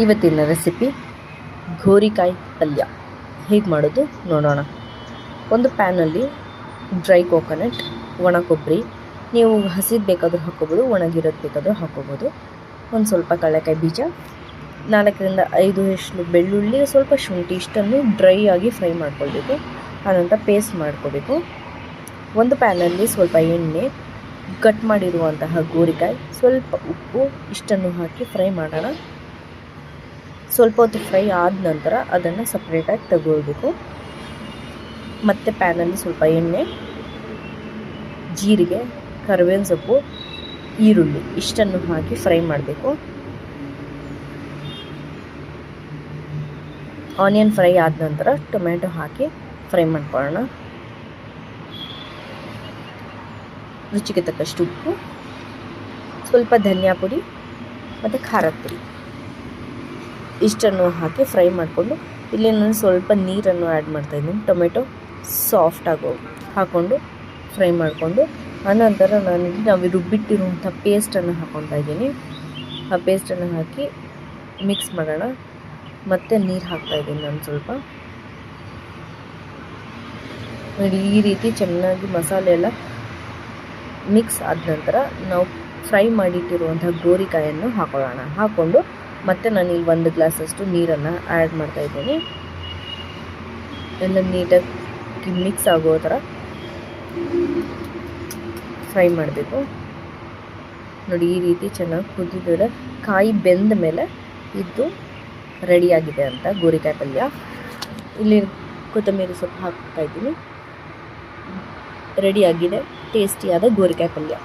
ಇವತ್ತಿನ ರೆಸಿಪಿ ಗೋರಿಕಾಯಿ ಪಲ್ಯ ಹೇಗೆ ಮಾಡೋದು ನೋಡೋಣ. ಒಂದು ಪ್ಯಾನಲ್ಲಿ ಡ್ರೈ ಕೋಕೋನಟ್, ಒಣ ಕೊಬ್ಬರಿ, ನೀವು ಹಸಿದು ಬೇಕಾದರೂ ಹಾಕ್ಕೋಬೋದು, ಒಣಗಿರೋದು ಬೇಕಾದರೂ ಹಾಕ್ಕೋಬೋದು, ಒಂದು ಸ್ವಲ್ಪ ಕಡಲೆಕಾಯಿ ಬೀಜ, 4ರಿಂದ 5 ಎಸಳು ಬೆಳ್ಳುಳ್ಳಿ, ಸ್ವಲ್ಪ ಶುಂಠಿ, ಇಷ್ಟನ್ನು ಡ್ರೈ ಆಗಿ ಫ್ರೈ ಮಾಡ್ಕೊಳ್ಬೇಕು. ಆನಂತರ ಪೇಸ್ಟ್ ಮಾಡ್ಕೋಬೇಕು. ಒಂದು ಪ್ಯಾನಲ್ಲಿ ಸ್ವಲ್ಪ ಎಣ್ಣೆ, ಕಟ್ ಮಾಡಿರುವಂತಹ ಗೋರಿಕಾಯಿ, ಸ್ವಲ್ಪ ಉಪ್ಪು, ಇಷ್ಟನ್ನು ಹಾಕಿ ಫ್ರೈ ಮಾಡೋಣ. ಸ್ವಲ್ಪ ಹೊತ್ತು ಫ್ರೈ ಆದ ನಂತರ ಅದನ್ನು ಸಪ್ರೇಟಾಗಿ ತಗೊಳ್ಬೇಕು. ಮತ್ತು ಪ್ಯಾನಲ್ಲಿ ಸ್ವಲ್ಪ ಎಣ್ಣೆ, ಜೀರಿಗೆ, ಕರಿಬೇವಿನ ಸೊಪ್ಪು, ಈರುಳ್ಳಿ ಇಷ್ಟನ್ನು ಹಾಕಿ ಫ್ರೈ ಮಾಡಬೇಕು. ಆನಿಯನ್ ಫ್ರೈ ಆದ ನಂತರ ಟೊಮೆಟೊ ಹಾಕಿ ಫ್ರೈ ಮಾಡ್ಕೊಳ್ಳೋಣ. ರುಚಿಗೆ ತಕ್ಕಷ್ಟು ಉಪ್ಪು, ಸ್ವಲ್ಪ ಧನಿಯಾ ಪುಡಿ ಮತ್ತು ಖಾರದ ಪುಡಿ ಇಷ್ಟನ್ನು ಹಾಕಿ ಫ್ರೈ ಮಾಡಿಕೊಂಡು, ಇಲ್ಲಿ ನಾನು ಸ್ವಲ್ಪ ನೀರನ್ನು ಆ್ಯಡ್ ಮಾಡ್ತಾಯಿದ್ದೀನಿ. ಟೊಮೆಟೊ ಸಾಫ್ಟ್ ಹಾಕ್ಕೊಂಡು ಫ್ರೈ ಮಾಡಿಕೊಂಡು, ಆನಂತರ ನಾವು ರುಬ್ಬಿಟ್ಟಿರುವಂಥ ಪೇಸ್ಟನ್ನು ಹಾಕ್ಕೊತಾ ಇದ್ದೀನಿ. ಆ ಪೇಸ್ಟನ್ನು ಹಾಕಿ ಮಿಕ್ಸ್ ಮಾಡೋಣ. ಮತ್ತು ನೀರು ಹಾಕ್ತಾಯಿದ್ದೀನಿ ನಾನು ಸ್ವಲ್ಪ. ನೋಡಿ, ಈ ರೀತಿ ಚೆನ್ನಾಗಿ ಮಸಾಲೆ ಎಲ್ಲ ಮಿಕ್ಸ್ ಆದ ನಂತರ ನಾವು ಫ್ರೈ ಮಾಡಿಟ್ಟಿರುವಂಥ ಗೋರಿಕಾಯನ್ನು ಹಾಕ್ಕೊಂಡು ಮತ್ತು ನಾನು ಇಲ್ಲಿ 1 ಗ್ಲಾಸಷ್ಟು ನೀರನ್ನು ಆ್ಯಡ್ ಮಾಡ್ತಾಯಿದ್ದೀನಿ. ಎಲ್ಲ ನೀಟಾಗಿ ಮಿಕ್ಸ್ ಆಗೋ ಥರ ಫ್ರೈ ಮಾಡಬೇಕು. ನೋಡಿ, ಈ ರೀತಿ ಚೆನ್ನಾಗಿ ಕುದಿದ್ರೆ ಕಾಯಿ ಬೆಂದ ಮೇಲೆ ಇದು ರೆಡಿಯಾಗಿದೆ ಅಂತ ಗೋರಿಕಾಯಿ ಪಲ್ಯ. ಇಲ್ಲಿ ಕೊತ್ತಂಬರಿ ಸೊಪ್ಪು ಹಾಕ್ತಾಯಿದ್ದೀನಿ. ರೆಡಿಯಾಗಿದೆ ಟೇಸ್ಟಿಯಾದ ಗೋರಿಕಾಯಿ ಪಲ್ಯ.